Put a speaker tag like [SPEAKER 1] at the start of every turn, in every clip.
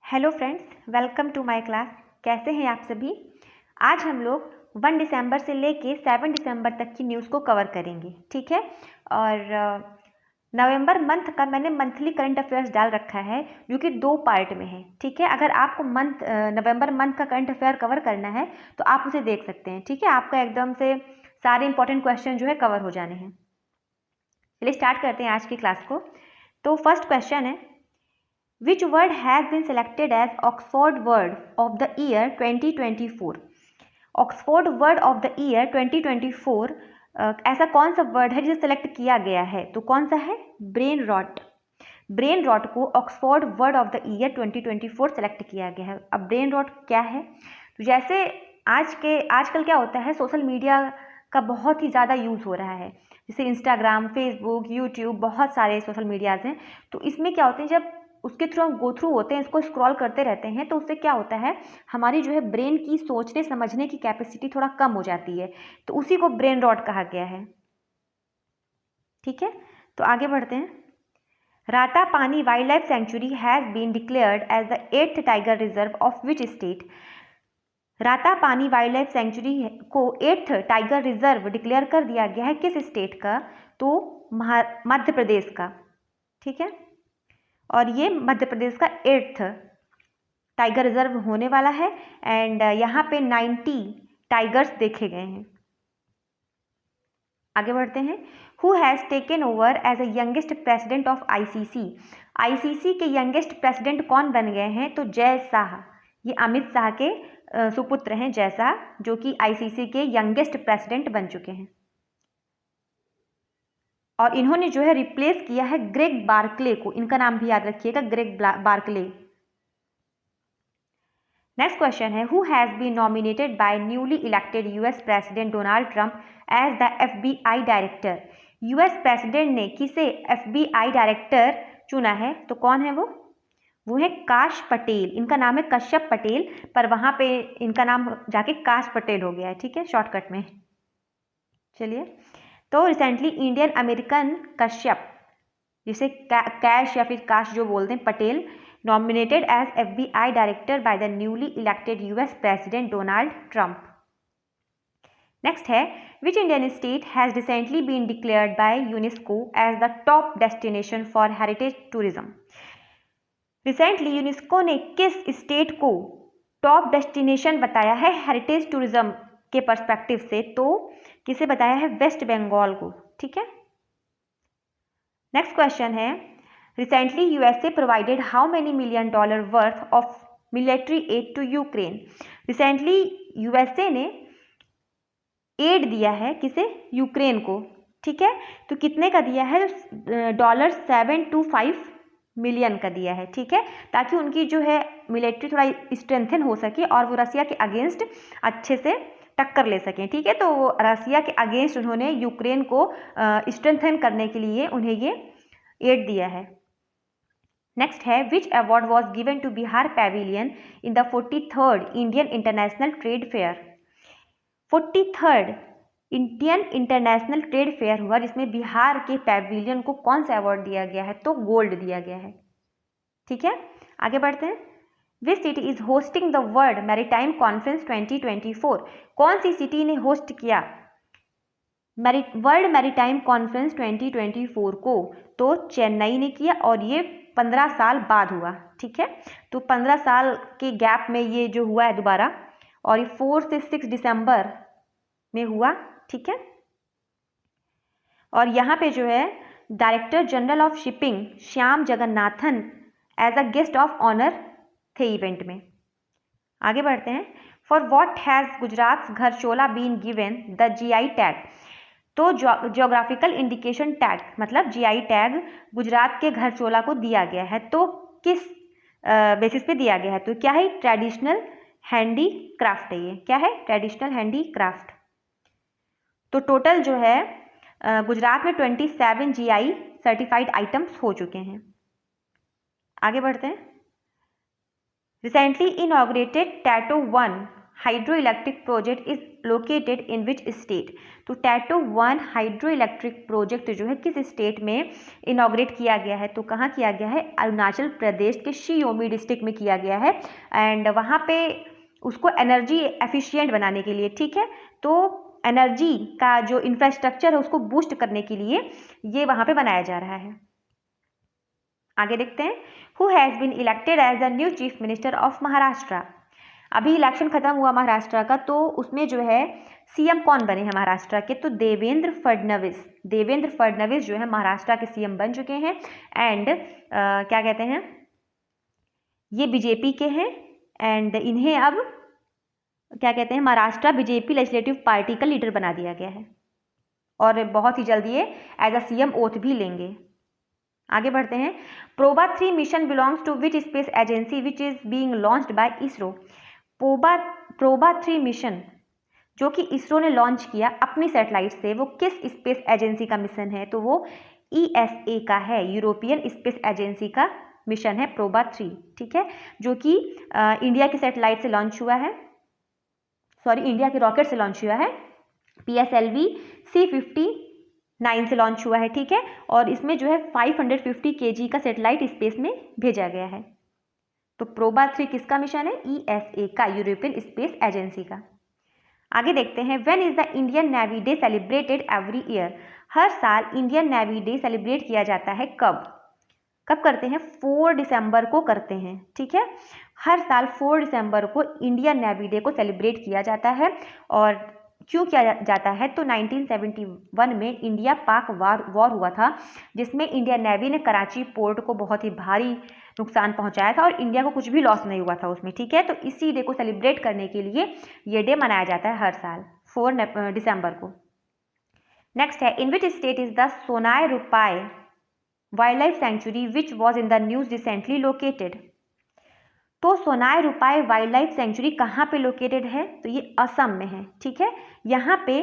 [SPEAKER 1] Hello friends, welcome to my class. कैसे हैं आप सभी। आज हम लोग 1 दिसंबर से लेके 7 दिसंबर तक की न्यूज़ को कवर करेंगे, ठीक है। और नवंबर मंथ का मैंने मंथली करंट अफेयर्स डाल रखा है जो कि 2 पार्ट में है, ठीक है। अगर आपको नवंबर मंथ का करंट अफेयर कवर करना है तो आप उसे देख सकते हैं, ठीक है। आपका एकदम से सारे इंपॉर्टेंट क्वेश्चन जो है कवर हो जाने हैं। चलिए स्टार्ट करते हैं आज की क्लास को। तो फर्स्ट क्वेश्चन है, Which word has been selected as Oxford Word of the Year 2024? Oxford Word of the Year 2024 ऐसा कौन सा वर्ड है जिसे सेलेक्ट किया गया है? तो कौन सा है? Brain rot. ब्रेन रॉट को Oxford word of the year 2024 select किया गया है। अब ब्रेन रॉट क्या है? तो जैसे आजकल क्या होता है, सोशल मीडिया का बहुत ही ज़्यादा यूज़ हो रहा है, जैसे इंस्टाग्राम, फेसबुक, यूट्यूब, बहुत सारे सोशल मीडियाज़ हैं। तो इसमें क्या होते हैं, जब उसके थ्रू हम गो थ्रू होते हैं, इसको स्क्रॉल करते रहते हैं, तो उससे क्या होता है, हमारी जो है ब्रेन की सोचने समझने की कैपेसिटी थोड़ा कम हो जाती है। तो उसी को ब्रेन रॉट कहा गया है, ठीक है। तो आगे बढ़ते हैं। Ratapani wild life sanctuary has been declared as the 8th tiger reserve of which state? Ratapani wild life sanctuary को 8th टाइगर रिजर्व डिक्लेयर कर दिया गया है किस स्टेट का? तो मध्य प्रदेश का, ठीक है। और ये मध्य प्रदेश का 8th टाइगर रिजर्व होने वाला है एंड यहाँ पे 90 टाइगर्स देखे गए हैं। आगे बढ़ते हैं। Who has taken over as a youngest president of ICC? ICC के यंगेस्ट प्रेसिडेंट कौन बन गए हैं? तो जय शाह। ये अमित शाह के सुपुत्र हैं जय शाह, जो कि आईसीसी के यंगेस्ट प्रेसिडेंट बन चुके हैं। और इन्होंने जो है रिप्लेस किया है ग्रेग बार्कले को। इनका नाम भी याद रखिएगा, ग्रेग बार्कले। नेक्स्ट क्वेश्चन है, who has been nominated by newly elected US president Donald Trump as the FBI director? US president ने किसे एफबीआई डायरेक्टर चुना है? तो कौन है वो है काश पटेल। इनका नाम है कश्यप पटेल, पर वहाँ पे इनका नाम जाके काश पटेल हो गया है, ठीक है, शॉर्टकट में। चलिए, तो रिसेंटली इंडियन अमेरिकन कश्यप, जिसे कैश या फिर काश जो बोलते हैं, Patel, nominated as FBI director by the newly elected US President Donald Trump. Next है, which Indian state has recently been declared by UNESCO as the top destination for heritage tourism? Recently UNESCO ने किस state को top destination बताया है heritage tourism के perspective से? तो किसे बताया है? वेस्ट बंगाल को, ठीक है। नेक्स्ट क्वेश्चन है, Recently, USA provided how many $1 million worth of military aid to Ukraine? Recently, USA ने एड दिया है किसे? यूक्रेन को, ठीक है। तो कितने का दिया है? $725 मिलियन का दिया है, ठीक है, ताकि उनकी जो है मिलिट्री थोड़ा स्ट्रेंथन हो सके और वो रसिया के अगेंस्ट अच्छे से टक्कर ले सकें, ठीक है। तो रसिया के अगेंस्ट उन्होंने यूक्रेन को स्ट्रेंथन करने के लिए उन्हें ये एड दिया है। नेक्स्ट है, which award was given to Bihar pavilion in the 43rd Indian international trade fair? 43rd Indian international trade fair हुआ जिसमें बिहार के पैविलियन को कौन सा अवार्ड दिया गया है? तो गोल्ड दिया गया है, ठीक है। आगे बढ़ते हैं। Which city is hosting the world maritime conference 2024? कौन सी सिटी ने होस्ट किया वर्ल्ड मैरीटाइम कॉन्फ्रेंस 2024 को? तो चेन्नई ने किया, और ये 15 साल बाद हुआ, ठीक है। तो 15 साल के गैप में ये जो हुआ है दोबारा, और ये 4 से 6 दिसंबर में हुआ, ठीक है। और यहाँ पे जो है director general of shipping Shyam Jagannathan as a guest of honour थे इवेंट में। आगे बढ़ते हैं। For what has Gujarat Gharchola been given the GI tag? तो ज्योग्राफिकल इंडिकेशन टैग मतलब जीआई टैग गुजरात के घरचोला को दिया गया है। तो किस बेसिस पे दिया गया है? तो क्या है? ट्रेडिशनल हैंडी क्राफ्ट है ये। क्या है? Traditional handy craft. तो टोटल जो है गुजरात में 27 जीआई सर्टिफाइड आइटम्स हो चुके हैं। आगे बढ़ते हैं। Recently inaugurated tattoo 1 hydro electric project is located in which state? तो टैटो 1 हाइड्रो इलेक्ट्रिक प्रोजेक्ट जो है किस स्टेट में इनॉग्रेट किया गया है? तो कहाँ किया गया है? अरुणाचल प्रदेश के शियोमी डिस्ट्रिक्ट में किया गया है। एंड वहाँ पे उसको एनर्जी एफिशिएंट बनाने के लिए, ठीक है, तो एनर्जी का जो इंफ्रास्ट्रक्चर है उसको बूस्ट करने के लिए ये वहाँ पे बनाया जा रहा है। आगे देखते हैं, who has been elected as the new chief minister of Maharashtra? अभी इलेक्शन खत्म हुआ महाराष्ट्र का, तो उसमें जो है सीएम कौन बने हैं महाराष्ट्र के? तो देवेंद्र फडणवीस। देवेंद्र फडणवीस जो है महाराष्ट्र के सीएम बन चुके हैं। एंड क्या कहते हैं, ये बीजेपी के हैं। एंड इन्हें अब क्या कहते हैं, महाराष्ट्र बीजेपी लेजिस्लेटिव पार्टी का लीडर बना दिया गया है और बहुत ही जल्द ये एज अ सीएम ओथ भी लेंगे। आगे बढ़ते हैं, Proba 3 mission belongs to which space agency which is being launched by ISRO? Proba 3 mission जो कि इसरो ने लॉन्च किया अपनी सैटेलाइट से, वो किस स्पेस एजेंसी का मिशन है? तो वो ESA का है, यूरोपियन स्पेस एजेंसी का मिशन है प्रोबा 3, ठीक है, जो कि इंडिया की सैटेलाइट से लॉन्च हुआ है, इंडिया के रॉकेट से लॉन्च हुआ है, PSLV C59 से लॉन्च हुआ है, ठीक है, और इसमें जो है 550 kg का सैटेलाइट स्पेस में भेजा गया है। तो प्रोबा 3 किसका मिशन है? ESA का, यूरोपियन स्पेस एजेंसी का। आगे देखते हैं, when is the Indian Navy Day celebrated every year? हर साल इंडियन नेवी डे सेलिब्रेट किया जाता है कब? कब करते हैं? 4 दिसंबर को करते हैं, ठीक है, हर साल 4 दिसंबर को इंडियन नेवी डे को सेलिब्रेट किया जाता है। और क्यों किया जाता है? तो 1971 में इंडिया पाक वॉर हुआ था, जिसमें इंडियन नेवी ने कराची पोर्ट को बहुत ही भारी नुकसान पहुंचाया था और इंडिया को कुछ भी लॉस नहीं हुआ था उसमें, ठीक है। तो इसी डे को सेलिब्रेट करने के लिए ये डे मनाया जाता है हर साल 4 दिसंबर को। नेक्स्ट है, in which state is the Sonai Rupai wild life sanctuary which was in the news recently located? तो Sonai Rupai wild life century कहाँ पे लोकेटेड है? तो ये असम में है, ठीक है। यहाँ पे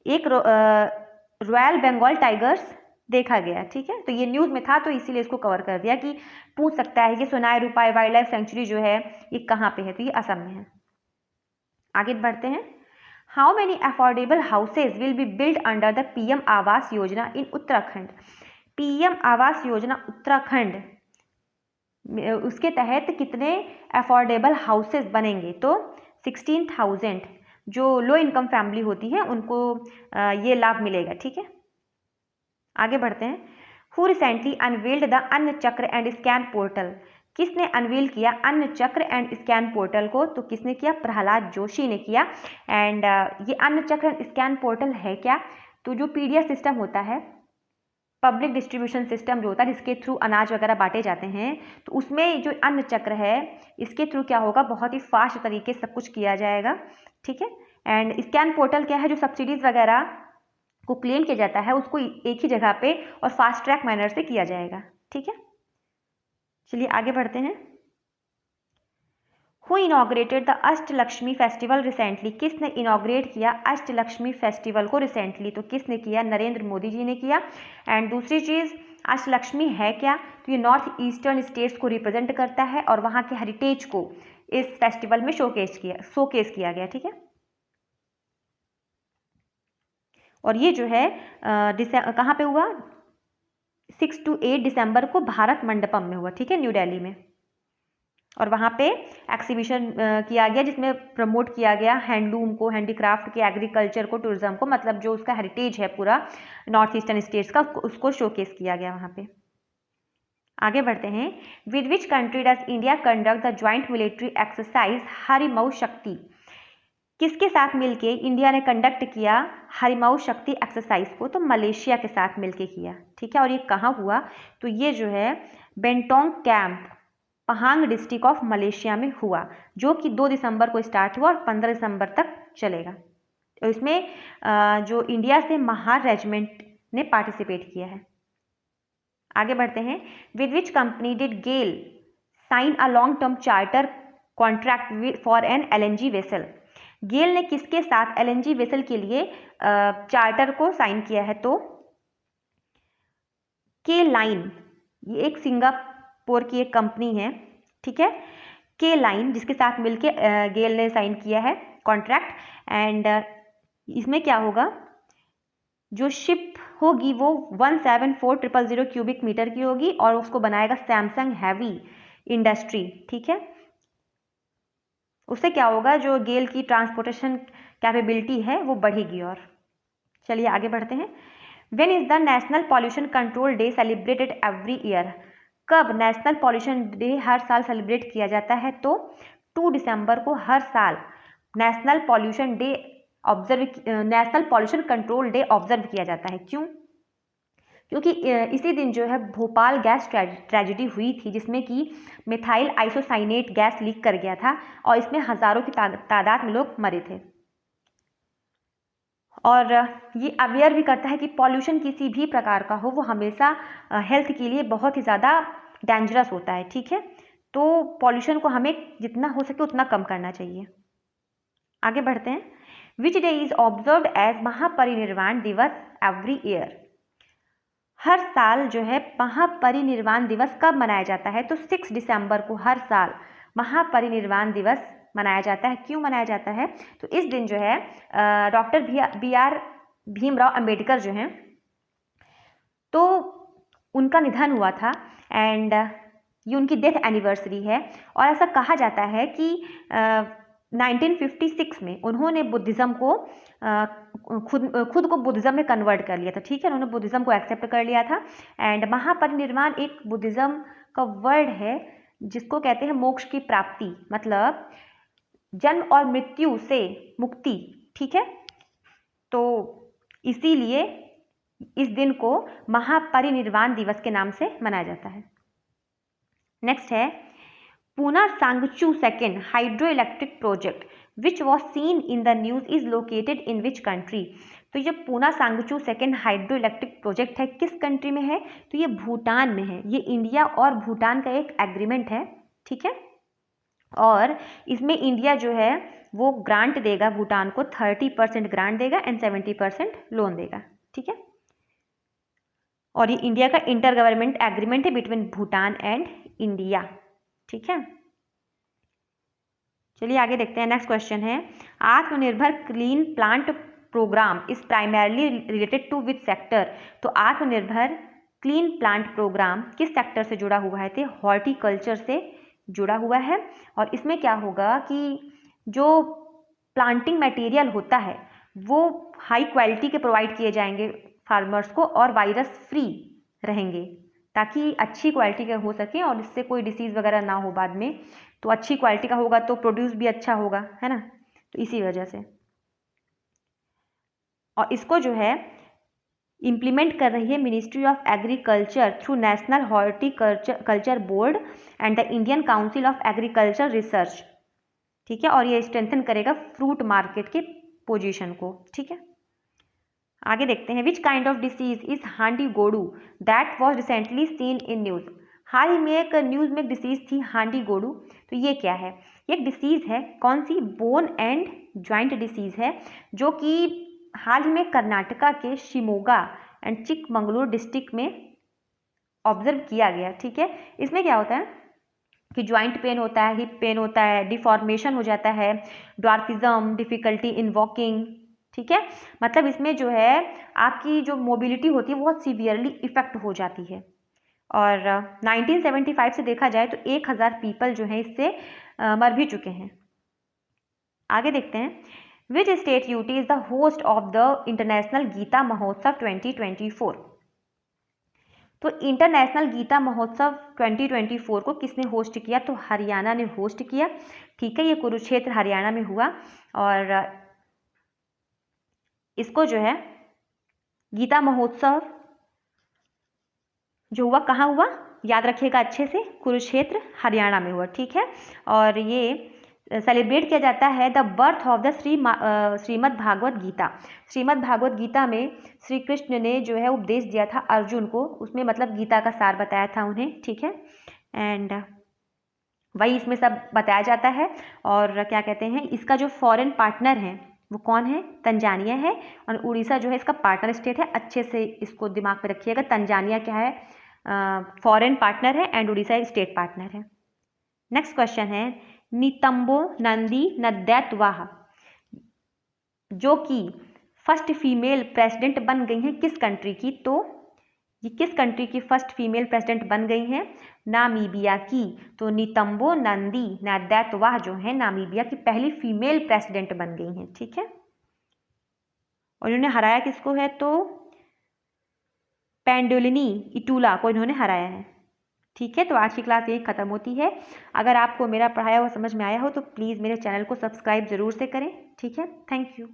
[SPEAKER 1] एक रॉयल बंगाल टाइगर्स देखा गया, ठीक है, तो ये न्यूज़ में था तो इसीलिए इसको कवर कर दिया कि पूछ सकता है कि Sonai Rupai wild life century जो है ये कहाँ पे है? तो ये असम में है। आगे बढ़ते हैं, how many affordable houses will be build under the PM Awas Yojana in Uttarakhand? PM Awas Yojana Uttarakhand, उसके तहत कितने अफोर्डेबल हाउसेज बनेंगे? तो 16,000 जो लो इनकम फैमिली होती है उनको ये लाभ मिलेगा, ठीक है। आगे बढ़ते हैं, हु रिसेंटली अनवील्ड द अन्न चक्र एंड स्कैन पोर्टल? किसने अनवील किया अन्न चक्र एंड स्कैन पोर्टल को? तो किसने किया? प्रहलाद जोशी ने किया। एंड ये अन्न चक्र एंड स्कैन पोर्टल है क्या? तो जो PDF सिस्टम होता है, पब्लिक डिस्ट्रीब्यूशन सिस्टम जो होता है जिसके थ्रू अनाज वगैरह बांटे जाते हैं, तो उसमें जो अन्न चक्र है इसके थ्रू क्या होगा? बहुत ही फास्ट तरीके से सब कुछ किया जाएगा, ठीक है। एंड स्कैन पोर्टल क्या है? जो सब्सिडीज वगैरह को क्लेम किया जाता है उसको एक ही जगह पे और फास्ट ट्रैक मैनर से किया जाएगा, ठीक है। चलिए आगे बढ़ते हैं, who inaugurated the Ashtalakshmi festival recently? किसने इनॉग्रेट किया अष्टलक्ष्मी फेस्टिवल को रिसेंटली? तो किसने किया? नरेंद्र मोदी जी ने किया। एंड दूसरी चीज़, अष्टलक्ष्मी है क्या? तो ये नॉर्थ ईस्टर्न स्टेट्स को रिप्रेजेंट करता है और वहाँ के हेरिटेज को इस फेस्टिवल में शोकेस किया गया, ठीक है। और ये जो है कहाँ पे हुआ? 6 to 8 दिसंबर को भारत मंडपम में हुआ, ठीक है, न्यू दिल्ली में। और वहाँ पे एक्सिबिशन किया गया जिसमें प्रमोट किया गया हैंडलूम को, हैंडीक्राफ्ट के, एग्रीकल्चर को, टूरिज्म को, मतलब जो उसका हेरिटेज है पूरा नॉर्थ ईस्टर्न स्टेट्स का, उसको शोकेस किया गया वहाँ पे। आगे बढ़ते हैं, with which country does India conduct the joint military exercise Harimau शक्ति? किसके साथ मिलके इंडिया ने कंडक्ट किया हरिमऊ शक्ति एक्सरसाइज को? तो मलेशिया के साथ मिलके किया, ठीक है। और ये कहाँ हुआ? तो ये जो है Bentong camp, Pahang district of Malaysia में हुआ, जो कि 2 दिसंबर को स्टार्ट हुआ और 15 दिसंबर तक चलेगा। तो इसमें जो इंडिया से महार रेजिमेंट ने पार्टिसिपेट किया है। आगे बढ़ते हैं, with which company did GAIL sign a long term charter contract for an LNG vessel? GAIL ने किसके साथ LNG वेसल के लिए चार्टर को साइन किया है? तो के लाइन, ये एक सिंगापुर की एक कंपनी है, ठीक है, के लाइन, जिसके साथ मिलके गेल ने साइन किया है कॉन्ट्रैक्ट। एंड इसमें क्या होगा, जो शिप होगी वो 174,000 क्यूबिक मीटर की होगी और उसको बनाएगा सैमसंग हैवी इंडस्ट्री। ठीक है, उससे क्या होगा, जो गेल की ट्रांसपोर्टेशन कैपेबिलिटी है वो बढ़ेगी। और चलिए आगे बढ़ते हैं। When is the national pollution control day celebrated every year? कब नेशनल पॉल्यूशन डे हर साल सेलिब्रेट किया जाता है? तो 2 दिसंबर को हर साल national pollution control day observe किया जाता है। क्यों? क्योंकि इसी दिन जो है भोपाल गैस ट्रेजेडी हुई थी, जिसमें कि मिथाइल आइसोसाइनेट गैस लीक कर गया था और इसमें हजारों की तादाद में लोग मरे थे। और ये अवेयर भी करता है कि पॉल्यूशन किसी भी प्रकार का हो वो हमेशा हेल्थ के लिए बहुत ही ज़्यादा डेंजरस होता है। ठीक है, तो पॉल्यूशन को हमें जितना हो सके उतना कम करना चाहिए। आगे बढ़ते हैं। Which day is observed as Mahaparinirvan Diwas every year? हर साल जो है महापरिनिर्वाण दिवस कब मनाया जाता है? तो 6 दिसंबर को हर साल महापरिनिर्वाण दिवस मनाया जाता है। क्यों मनाया जाता है? तो इस दिन जो है डॉक्टर BR भीमराव अंबेडकर जो हैं, तो उनका निधन हुआ था एंड ये उनकी डेथ एनिवर्सरी है। और ऐसा कहा जाता है कि 1956 में उन्होंने बुद्धिज़्म को खुद को बुद्धिज़्म में कन्वर्ट कर लिया था। ठीक है, उन्होंने बुद्धिज़्म को एक्सेप्ट कर लिया था। एंड महापरिनिर्वाण एक बुद्धिज़्म का वर्ड है जिसको कहते हैं मोक्ष की प्राप्ति, मतलब जन्म और मृत्यु से मुक्ति। ठीक है, तो इसीलिए इस दिन को महापरिनिर्वाण दिवस के नाम से मनाया जाता है। नेक्स्ट है Punatsangchhu second hydro electric project which was seen in the news is located in which country? तो ये Punatsangchhu second hydro electric project है, किस कंट्री में है? तो ये भूटान में है। ये इंडिया और भूटान का एक एग्रीमेंट है। ठीक है, और इसमें इंडिया जो है वो ग्रांट देगा भूटान को, 30% ग्रांट देगा एंड 70% लोन देगा। ठीक है, और ये इंडिया का इंटर गवर्नमेंट एग्रीमेंट है बिटवीन भूटान एंड इंडिया। ठीक है, चलिए आगे देखते हैं। नेक्स्ट क्वेश्चन है Aatmanirbhar clean plant programme is primarily related to which sector? तो आत्मनिर्भर क्लीन प्लांट प्रोग्राम किस सेक्टर से जुड़ा हुआ है? तो हॉर्टिकल्चर से जुड़ा हुआ है। और इसमें क्या होगा कि जो प्लांटिंग मटेरियल होता है वो हाई क्वालिटी के प्रोवाइड किए जाएंगे फार्मर्स को और वायरस फ्री रहेंगे ताकि अच्छी क्वालिटी के हो सके और इससे कोई डिसीज़ वगैरह ना हो बाद में। तो अच्छी क्वालिटी का होगा तो प्रोड्यूस भी अच्छा होगा, है ना, तो इसी वजह से। और इसको जो है इम्प्लीमेंट कर रही है ministry of agriculture through national horticulture board and the Indian council of agriculture research. ठीक है, और ये स्ट्रेंथन करेगा फ्रूट मार्केट के पोजीशन को। ठीक है, आगे देखते हैं। Which kind of disease is Handigodu that was recently seen in news? हाल ही में एक न्यूज़ में एक डिसीज़ थी हांडी गोडू। तो ये क्या है? ये एक डिसीज़ है, कौन सी? बोन एंड ज्वाइंट डिसीज़ है, जो कि हाल ही में कर्नाटका के शिमोगा एंड चिकमंगलूर डिस्ट्रिक्ट में ऑब्जर्व किया गया। ठीक है, इसमें क्या होता है कि ज्वाइंट पेन होता है, हिप पेन होता है, डिफॉर्मेशन हो जाता है, ड्वार्फिज्म, डिफ़िकल्टी इन वॉकिंग। ठीक है, मतलब इसमें जो है आपकी जो मोबिलिटी होती है वो बहुत सीवियरली इफेक्ट हो जाती है। और 1975 से देखा जाए तो 1000 पीपल जो हैं इससे मर भी चुके हैं। आगे देखते हैं। Which state UT is the host of the international Gita Mahotsav 2024? तो इंटरनेशनल गीता महोत्सव 2024 को किसने होस्ट किया? तो हरियाणा ने होस्ट किया। ठीक है, ये कुरुक्षेत्र हरियाणा में हुआ और इसको जो है गीता महोत्सव जो हुआ कहाँ हुआ? याद रखिएगा अच्छे से, कुरुक्षेत्र हरियाणा में हुआ। ठीक है, और ये सेलिब्रेट किया जाता है the birth of the Shrimad Bhagwat Gita. Shrimad Bhagwat Gita में श्री कृष्ण ने जो है उपदेश दिया था अर्जुन को, उसमें मतलब गीता का सार बताया था उन्हें। ठीक है, एंड वही इसमें सब बताया जाता है। और क्या कहते हैं, इसका जो फॉरेन पार्टनर है वो कौन है? तंजानिया है, और उड़ीसा जो है इसका पार्टनर स्टेट है। अच्छे से इसको दिमाग में रखिएगा, तंजानिया क्या है? फॉरेन पार्टनर है एंड उड़ीसा स्टेट पार्टनर है। नेक्स्ट क्वेश्चन है नितंबो नंदी नद्यत्वाह जो कि फर्स्ट फीमेल प्रेसिडेंट बन गई हैं किस कंट्री की, तो ये किस कंट्री की फर्स्ट फीमेल प्रेसिडेंट बन गई हैं? नामीबिया की। तो नितंबो नंदी नादेतवा जो है नामीबिया की पहली फीमेल प्रेसिडेंट बन गई हैं, ठीक है। और इन्होंने हराया किसको है? तो पेंडोलिनी इटूला को इन्होंने हराया है, ठीक है। तो आज की क्लास यही खत्म होती है। अगर आपको मेरा पढ़ाया हुआ समझ में आया हो तो प्लीज़ मेरे चैनल को सब्सक्राइब जरूर से करें, ठीक है। Thank you.